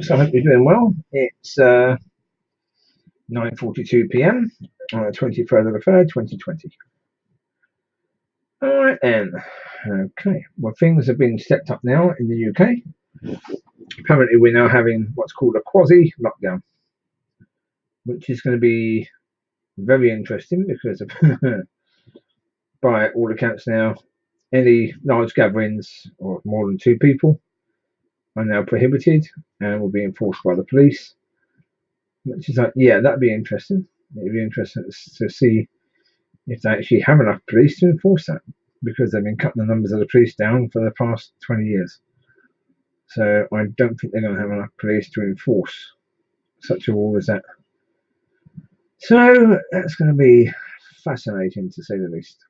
So I hope you're doing well. It's 9:42 p.m. on the 23rd of the 3rd, 2020. All right then. Okay. Well, things have been stepped up now in the UK. Apparently, we're now having what's called a quasi lockdown, which is going to be very interesting because, by all accounts, now any large gatherings of more than two people are now prohibited and will be enforced by the police. Which is like, yeah, that'd be interesting. It'd be interesting to see if they actually have enough police to enforce that, because they've been cutting the numbers of the police down for the past 20 years. So I don't think they're going to have enough police to enforce such a rule as that. So that's going to be fascinating, to say the least.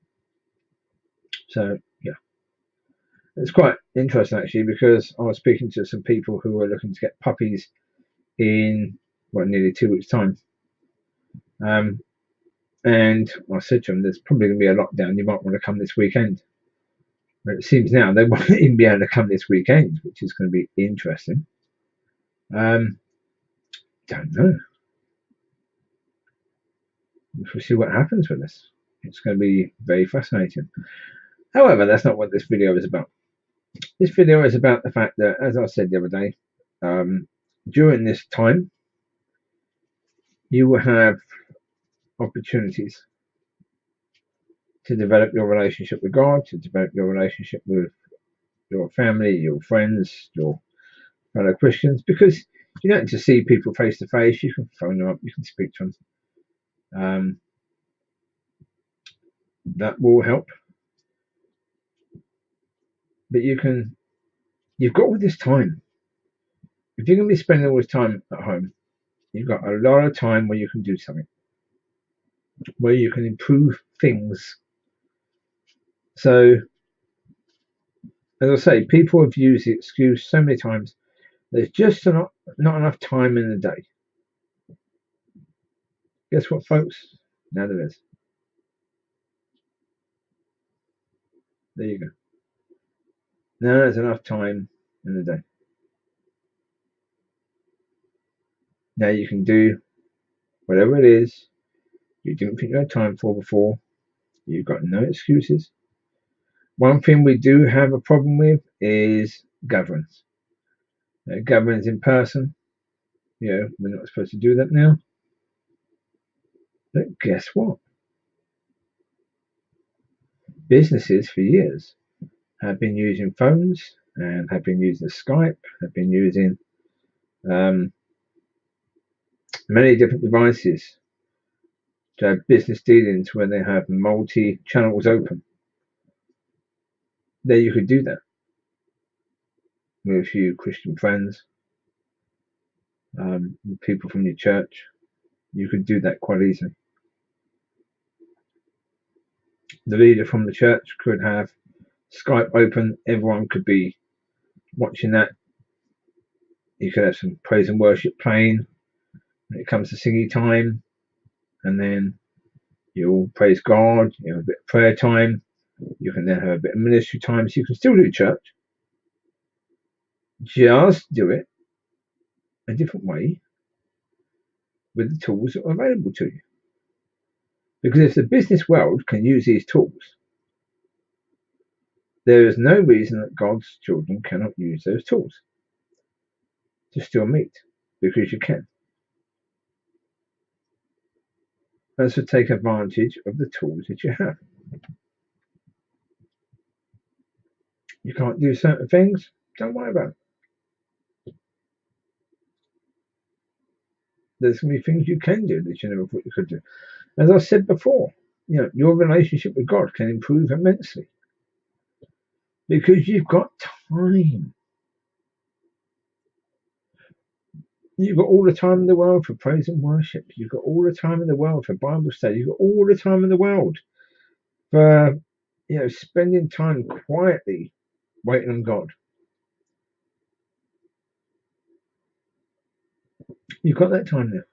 So yeah, it's quite interesting actually, because I was speaking to some people who were looking to get puppies in nearly 2 weeks' time. And I said to them, there's probably going to be a lockdown. You might want to come this weekend. But it seems now they won't even be able to come this weekend, which is going to be interesting. Don't know. We'll see what happens with this. It's going to be very fascinating. However, that's not what this video is about. This video is about the fact that, as I said the other day, during this time, you will have opportunities to develop your relationship with God, to develop your relationship with your family, your friends, your fellow Christians, because you don't need to see people face to face. You can phone them up, you can speak to them. That will help. But you've got all this time. If you're going to be spending all this time at home, you've got a lot of time where you can do something, where you can improve things. So, as I say, people have used the excuse so many times, there's just not enough time in the day. Guess what, folks? Now there is. There you go. Now there's enough time in the day. Now you can do whatever it is you didn't think you had time for before. You've got no excuses. One thing we do have a problem with is gatherings. Gatherings in person. We're not supposed to do that now. But guess what? Businesses for years have been using phones and have been using Skype, have been using many different devices to have business dealings where they have multi channels open. There you could do that with a few Christian friends, people from your church. You could do that quite easily. The leader from the church could have Skype open. Everyone could be watching that. You could have some praise and worship playing when it comes to singing time, and then you'll praise God. You have a bit of prayer time. You can then have a bit of ministry time. So you can still do church. Just do it a different way with the tools that are available to you. Because if the business world can use these tools, there is no reason that God's children cannot use those tools to still meet, because you can. And so take advantage of the tools that you have. You can't do certain things, don't worry about it. There's going to be things you can do that you never thought you could do. As I said before, your relationship with God can improve immensely because you've got time. You've got all the time in the world for praise and worship. You've got all the time in the world for Bible study. You've got all the time in the world for spending time quietly waiting on God. You've got that time now.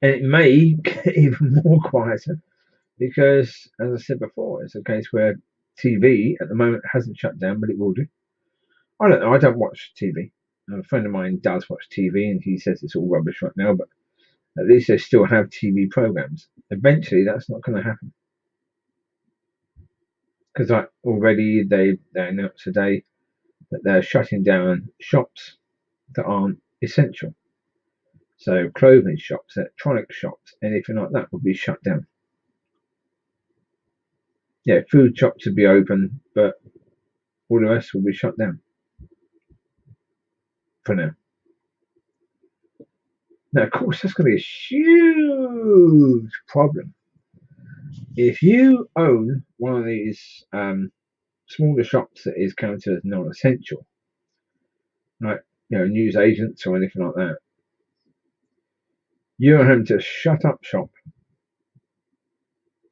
And it may get even more quieter because, as I said before, it's a case where TV at the moment hasn't shut down, but it will do. I don't know. I don't watch TV. A friend of mine does watch TV, and he says it's all rubbish right now, but at least they still have TV programs. Eventually, that's not going to happen because already they announced today that they're shutting down shops that aren't essential. So clothing shops, electronic shops, anything like that will be shut down. Yeah, food shops will be open, but all the rest will be shut down for now. Now, of course, that's going to be a huge problem. If you own one of these smaller shops that is counted as non-essential, like news agents or anything like that, you're having to shut up shop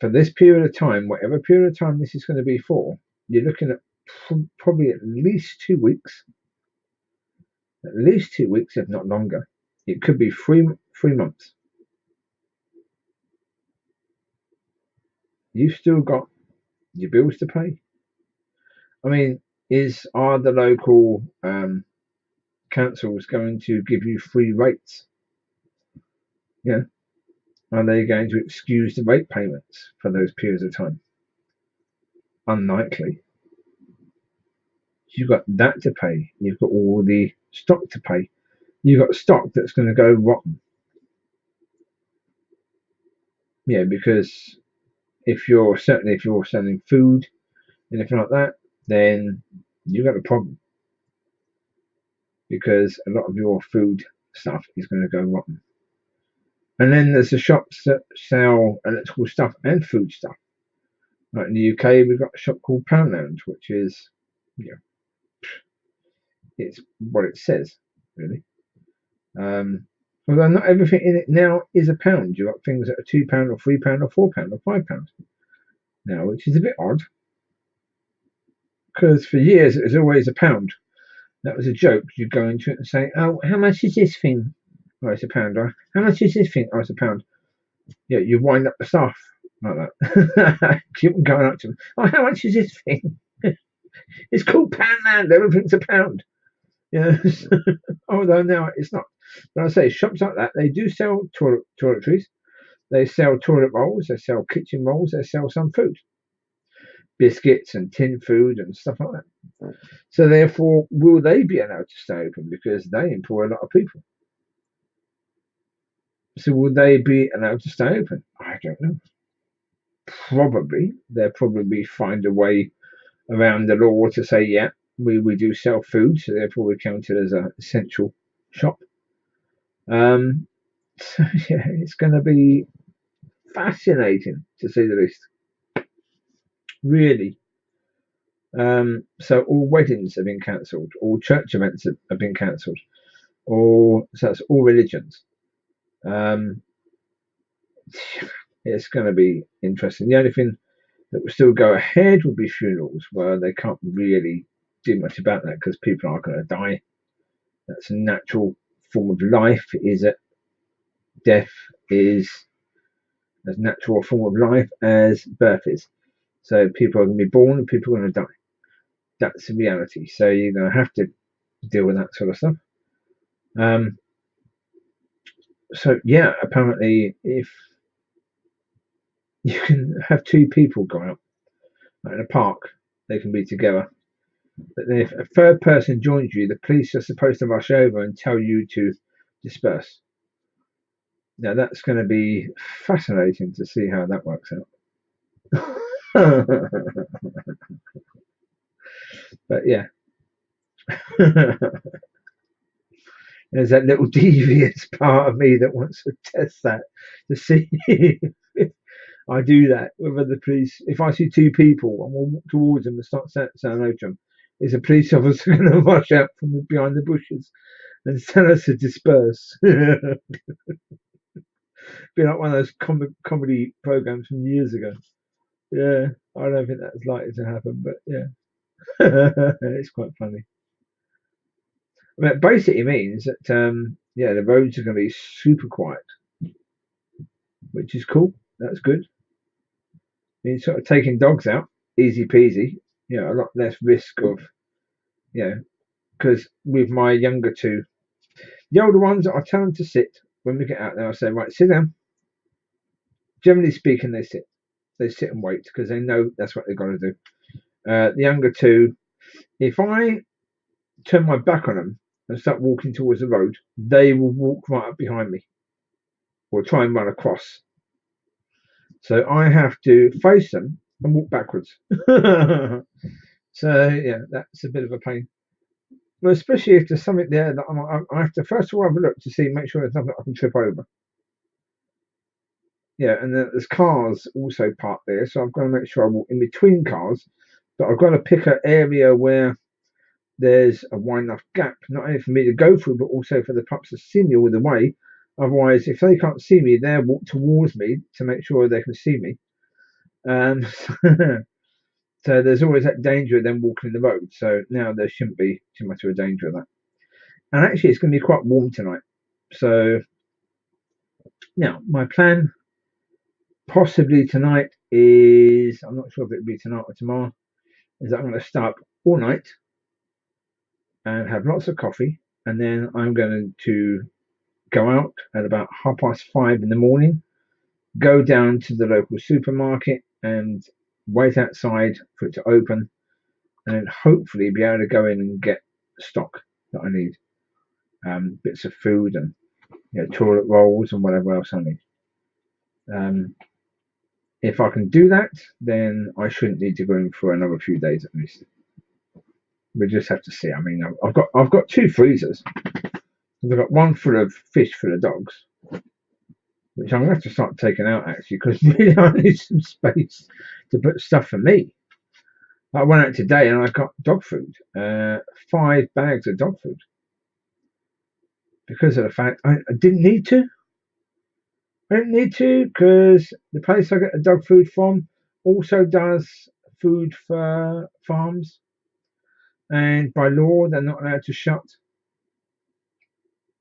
for this period of time, whatever period of time this is going to be for. You're looking at probably at least 2 weeks, if not longer. It could be three months. You've still got your bills to pay. I mean, are the local councils going to give you free rates? Yeah. Are they going to excuse the rate payments for those periods of time? Unlikely. You've got that to pay. You've got all the stock to pay. You've got stock that's going to go rotten. Yeah, because if you're selling food, anything like that, then you've got a problem. Because a lot of your food stuff is going to go rotten. And then there's the shops that sell electrical stuff and food stuff. Like in the UK, we've got a shop called Poundland, which is, it's what it says, really. Although not everything in it now is a pound. You've got things that are £2 or £3 or £4 or £5 now, which is a bit odd. Because for years it was always a pound. That was a joke. You'd go into it and say, "Oh, how much is this thing?" "Oh, it's a pound." "Oh, how much is this thing?" "Oh, it's a pound." Yeah, you wind up the staff like that. Keep going up to them. "Oh, how much is this thing?" "It's called Poundland. Everything's a pound." Yeah. Although now it's not. But I say shops like that, they do sell toiletries. They sell toilet rolls. They sell kitchen rolls. They sell some food, biscuits and tin food and stuff like that. So therefore, will they be allowed to stay open because they employ a lot of people? So will they be allowed to stay open? I don't know. Probably. They'll probably find a way around the law to say, yeah, we do sell food, so therefore we count it as an essential shop. So yeah, it's going to be fascinating to say the least. Really. So all weddings have been cancelled, all church events have been cancelled, so that's all religions. It's going to be interesting. The only thing that will still go ahead will be funerals, where they can't really do much about that because people are going to die. That's a natural form of life, is it? Death is as natural a form of life as birth is. So people are going to be born and people are going to die. That's the reality. So you're going to have to deal with that sort of stuff. So yeah, apparently if you can have two people go out in a park, they can be together. But then if a third person joins you, the police are supposed to rush over and tell you to disperse. Now that's going to be fascinating to see how that works out. But yeah. There's that little devious part of me that wants to test that to see if I do that. Whether the police, if I see two people and we'll walk towards them and start saying hello to them, is a police officer going to rush out from behind the bushes and tell us to disperse? Be like one of those comedy programs from years ago. Yeah, I don't think that's likely to happen, but yeah, it's quite funny. I mean, it basically means that the roads are going to be super quiet, which is cool. That's good. I mean, sort of taking dogs out, easy peasy. A lot less risk of because with my younger two, the older ones, I tell them to sit when we get out there. I say, right, sit down. Generally speaking, they sit. They sit and wait because they know that's what they've got to do. The younger two, if I turn my back on them and start walking towards the road, they will walk right up behind me or try and run across. So I have to face them and walk backwards. So yeah, that's a bit of a pain. Well, especially if there's something there that I have to first of all have a look to see, make sure there's nothing I can trip over. Yeah, and then there's cars also parked there, so I've got to make sure I walk in between cars. But I've got to pick an area where there's a wide enough gap, not only for me to go through, but also for the pups to see me all the way. Otherwise, if they can't see me, they'll walk towards me to make sure they can see me. So there's always that danger of them walking the road. So now there shouldn't be too much of a danger of that. And actually, it's going to be quite warm tonight. So now my plan, possibly tonight, is I'm not sure if it'll be tonight or tomorrow. Is that I'm going to stay up all night and have lots of coffee, and then I'm going to go out at about 5:30 in the morning, go down to the local supermarket and wait outside for it to open, and then hopefully be able to go in and get stock that I need, bits of food and toilet rolls and whatever else I need. If I can do that, then I shouldn't need to go in for another few days at least. We just have to see. I mean, I've got two freezers. I've got one full of fish for the dogs, which I'm going to have to start taking out actually, because really I need some space to put stuff for me. I went out today and I got dog food, 5 bags of dog food, because of the fact I didn't need to. I didn't need to because the place I get the dog food from also does food for farms, and by law they're not allowed to shut,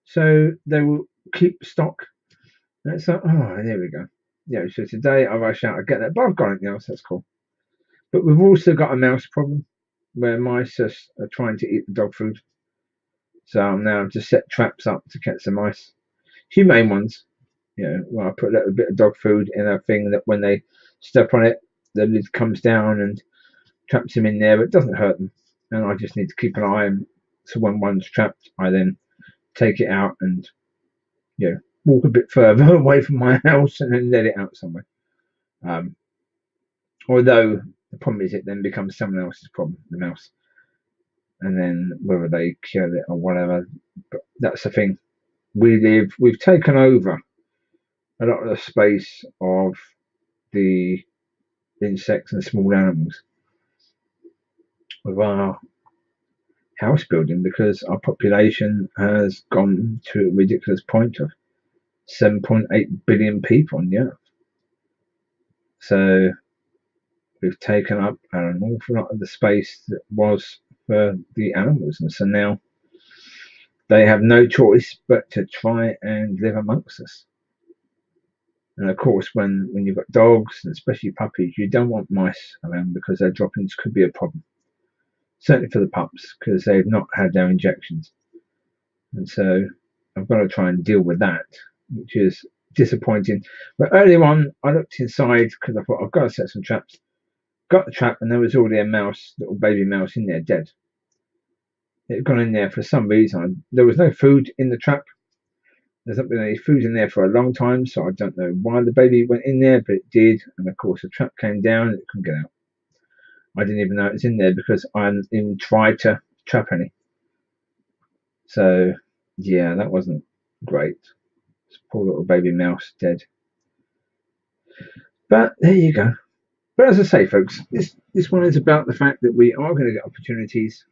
so they will keep stock. And it's like, oh, there we go. Yeah, so today I rush out, I get that, but I've got anything else, that's cool. But we've also got a mouse problem where mice are trying to eat the dog food. So I'm now just set traps up to catch the mice. Humane ones. Where I put a little bit of dog food in a thing that when they step on it, the lid comes down and traps them in there, but it doesn't hurt them. And I just need to keep an eye on, so when one's trapped, I then take it out and walk a bit further away from my house and then let it out somewhere. Although the problem is it then becomes someone else's problem, the mouse. And then whether they kill it or whatever, but that's the thing. We've taken over a lot of the space of the insects and small animals with our house building, because our population has gone to a ridiculous point of 7.8 billion people on the earth. So we've taken up an awful lot of the space that was for the animals, and so now they have no choice but to try and live amongst us. And of course, when you've got dogs, and especially puppies, you don't want mice around because their droppings could be a problem. Certainly for the pups, because they've not had their injections. And so I've got to try and deal with that, which is disappointing. But earlier on, I looked inside because I thought I've got to set some traps. Got the trap, and there was already a mouse, little baby mouse in there, dead. It had gone in there for some reason. There was no food in the trap. There's not been any food in there for a long time, so I don't know why the baby went in there, but it did. And of course, the trap came down and it couldn't get out. I didn't even know it was in there because I hadn't even tried to trap any. So, yeah, that wasn't great. This poor little baby mouse dead. But there you go. But as I say, folks, this one is about the fact that we are going to get opportunities.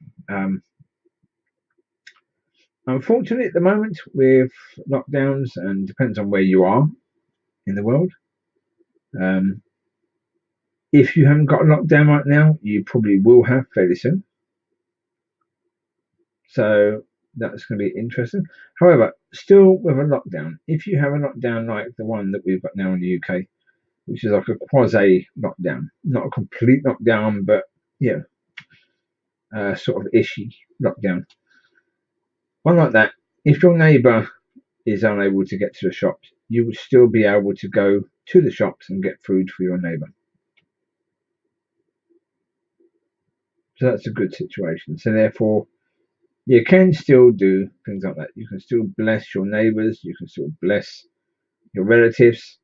Unfortunately, at the moment, with lockdowns, and depends on where you are in the world. If you haven't got a lockdown right now, you probably will have fairly soon. So that's going to be interesting. However, still with a lockdown, if you have a lockdown like the one that we've got now in the UK, which is like a quasi lockdown, not a complete lockdown, but sort of ishy lockdown. One like that, if your neighbour is unable to get to the shops, you would still be able to go to the shops and get food for your neighbour. So that's a good situation. So therefore, you can still do things like that. You can still bless your neighbours. You can still bless your relatives.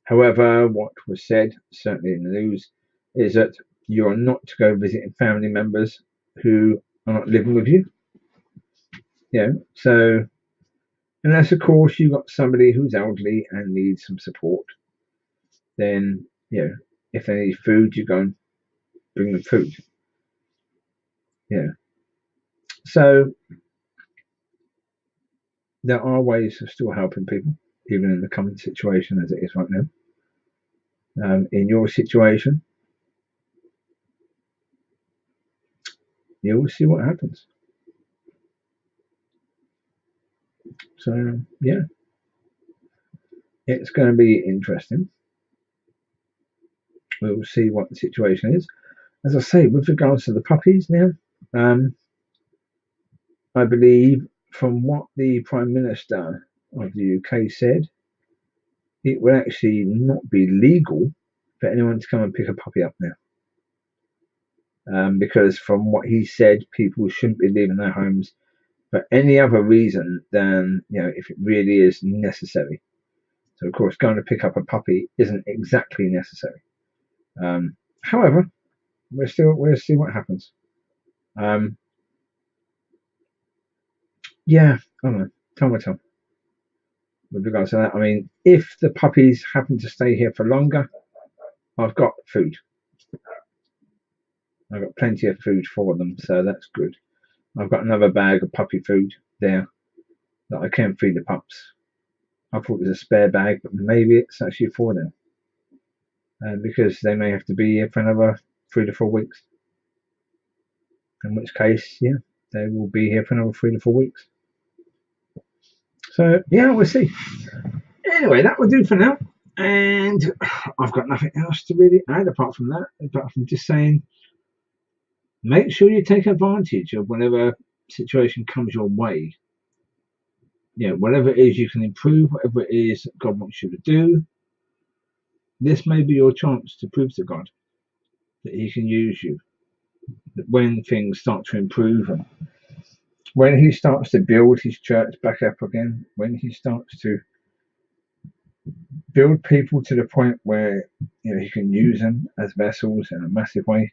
However, what was said, certainly in the news, is that you are not to go visiting family members who are not living with you. So unless, of course, you've got somebody who's elderly and needs some support, then, if they need food, you go and bring them food. So there are ways of still helping people, even in the current situation as it is right now. In your situation, you'll see what happens. So, it's going to be interesting. We'll see what the situation is. As I say, with regards to the puppies now, I believe from what the Prime Minister of the UK said, it will actually not be legal for anyone to come and pick a puppy up now. Because from what he said, people shouldn't be leaving their homes for any other reason than, if it really is necessary. So, of course, going to pick up a puppy isn't exactly necessary. However, we'll see what happens. I don't know. Time will tell. With regards to that, I mean, if the puppies happen to stay here for longer, I've got food. I've got plenty of food for them, so that's good. I've got another bag of puppy food there that I can feed the pups. I thought it was a spare bag, but maybe it's actually for them. Because they may have to be here for another 3 to 4 weeks. In which case, they will be here for another 3 to 4 weeks. So, we'll see. Anyway, that will do for now. And I've got nothing else to really add apart from that, apart from just saying, make sure you take advantage of whatever situation comes your way. Whatever it is you can improve, whatever it is that God wants you to do, this may be your chance to prove to God that He can use you. That when things start to improve, and when He starts to build His church back up again, when He starts to build people to the point where He can use them as vessels in a massive way.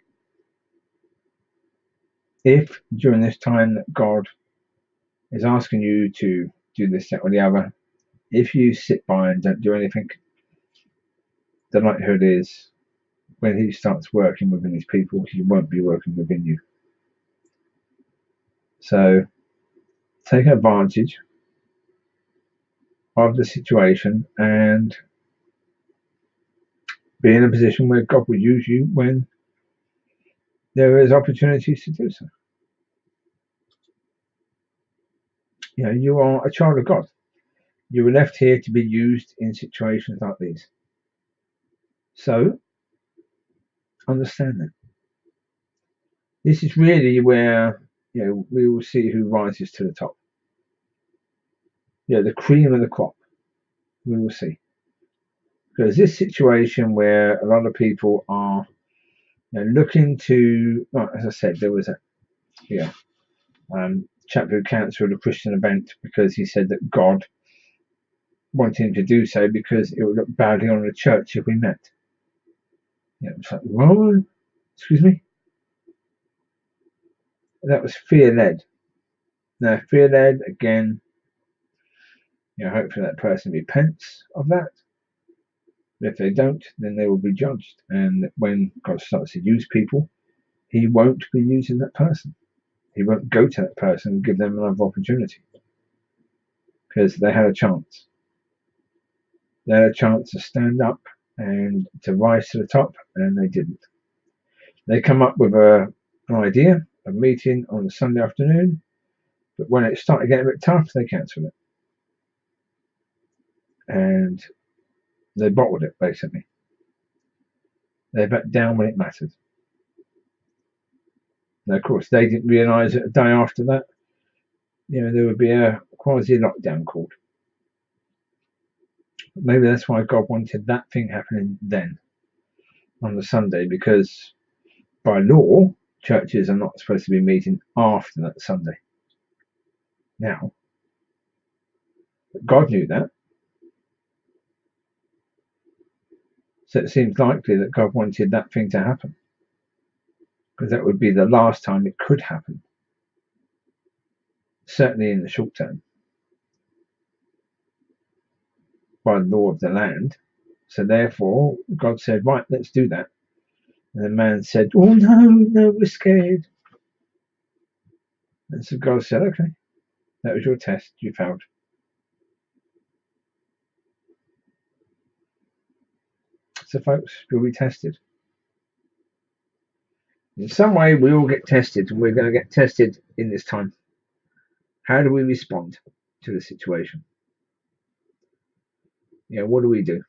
If during this time that God is asking you to do this, that, or the other, if you sit by and don't do anything, the likelihood is when He starts working within His people, He won't be working within you. So take advantage of the situation and be in a position where God will use you when there is opportunities to do so. You are a child of God. You were left here to be used in situations like these. So understand that. This is really where we will see who rises to the top. The cream of the crop. We will see. Because this situation where a lot of people are looking to, as I said, there was a chap who cancelled a Christian event because he said that God wanted him to do so because it would look badly on the church if we met. It's like, well, excuse me? That was fear-led. Now, fear-led, again, hopefully that person repents of that. But if they don't, then they will be judged. And when God starts to use people, He won't be using that person. He won't go to that person and give them another opportunity. Because they had a chance. They had a chance to stand up and to rise to the top, and they didn't. They come up with an idea, a meeting on a Sunday afternoon, but when it started getting a bit tough, they cancelled it. And they bottled it, basically. They backed down when it mattered. Now, of course, they didn't realise that a day after that, there would be a quasi lockdown called. Maybe that's why God wanted that thing happening then on the Sunday, because by law churches are not supposed to be meeting after that Sunday. Now, God knew that, so it seems likely that God wanted that thing to happen, because that would be the last time it could happen, certainly in the short term, by the law of the land. So therefore God said, right, let's do that. And the man said, oh no, we're scared. And so God said, okay, that was your test, you failed. So folks, you'll be tested. In some way we all get tested, and we're going to get tested in this time. How do we respond to the situation? What do we do?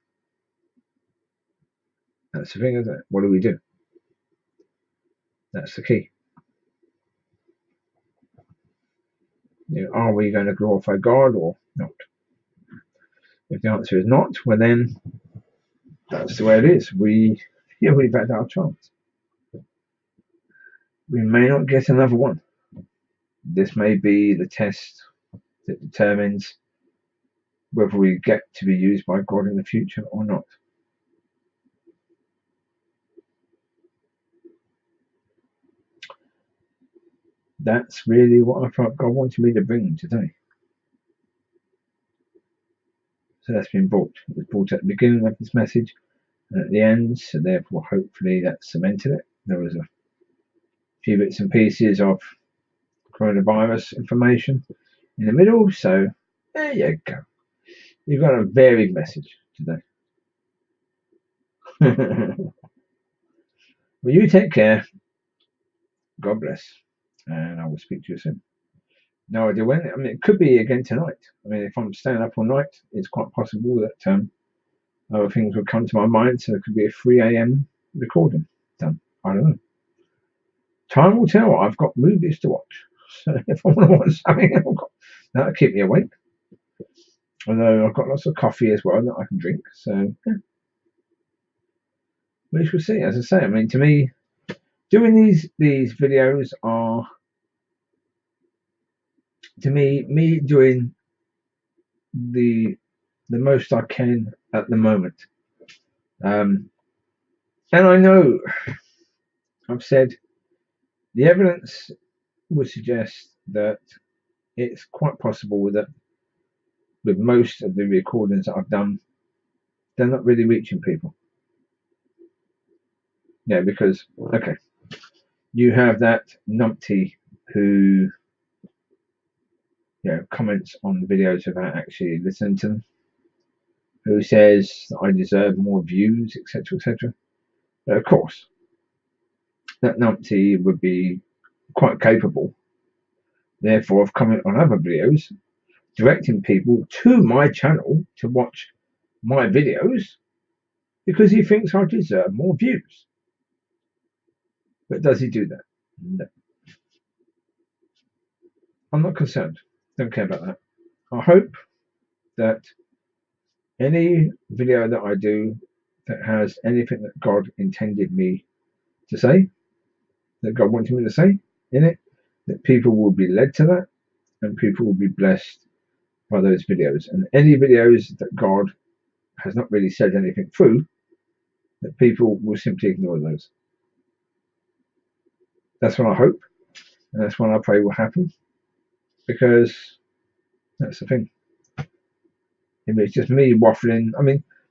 That's the thing, isn't it? What do we do? That's the key. Are we going to glorify God or not? If the answer is not, well then that's the way it is. We've had our chance. We may not get another one. This may be the test that determines whether we get to be used by God in the future or not. That's really what I thought God wanted me to bring today. So that's been brought. It was brought at the beginning of this message and at the end, so therefore hopefully that cemented it. There was a few bits and pieces of coronavirus information in the middle, so there you go. You've got a varied message today. Well, you take care. God bless. And I will speak to you soon. No idea when. It could be again tonight. If I'm staying up all night, it's quite possible that other things will come to my mind, so it could be a 3 a.m. recording done. I don't know. Time will tell. I've got movies to watch. So if I want to watch something, that'll keep me awake. Although I've got lots of coffee as well that I can drink. So, yeah. We shall see. As I say, to me, doing these videos are, to me doing the most I can at the moment. And I know I've said the evidence would suggest that it's quite possible that with most of the recordings that I've done, they're not really reaching people. Because, okay, you have that numpty who comments on the videos without actually listening to them, who says I deserve more views, etc., etc. But of course, that numpty would be quite capable, therefore, of commenting on other videos, directing people to my channel to watch my videos because he thinks I deserve more views. But does he do that? No. I'm not concerned. Don't care about that. I hope that any video that I do that has anything that God intended me to say, that God wanted me to say in it, that people will be led to that and people will be blessed by those videos. And any videos that God has not really said anything through, that people will simply ignore those. That's what I hope, and that's what I pray will happen, because that's the thing. If it's just me waffling,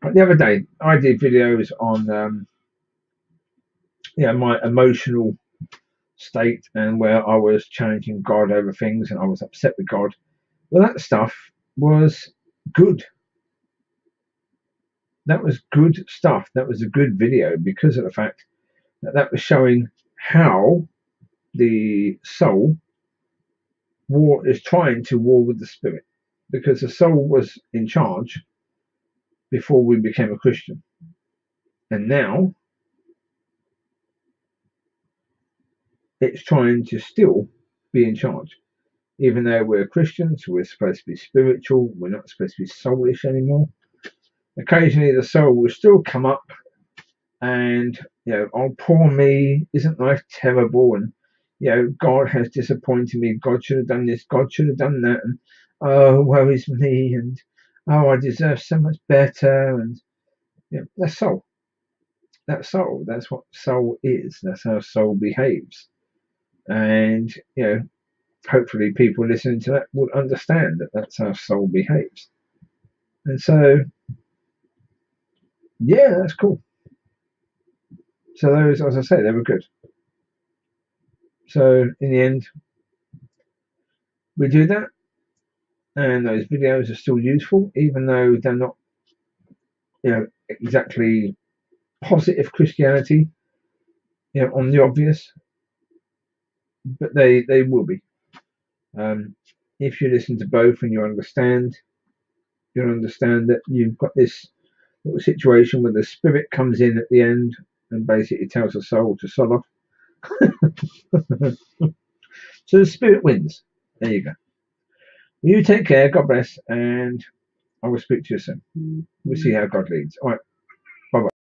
like the other day I did videos on my emotional state and where I was challenging God over things and I was upset with God. Well, that stuff was good. That was good stuff. That was a good video because of the fact that that was showing how the soul is trying to war with the spirit, because the soul was in charge before we became a Christian, and now it's trying to still be in charge. even though we're Christians, we're supposed to be spiritual. We're not supposed to be soulish anymore. Occasionally, the soul will still come up, and oh, poor me, isn't life terrible? And God has disappointed me. God should have done this. God should have done that. And oh, woe is me. And oh, I deserve so much better. And that's soul. That's soul. That's what soul is. That's how soul behaves. And hopefully people listening to that will understand that that's how soul behaves. And so, yeah, that's cool. So those, as I say, they were good. So in the end, we do that, and those videos are still useful, even though they're not, exactly positive Christianity, on the obvious, but they will be. If you listen to both and you'll understand that you've got this little situation where the spirit comes in at the end and basically tells the soul to sod off. So the spirit wins. There you go. You take care. God bless, and I will speak to you soon. We'll see how God leads. All right.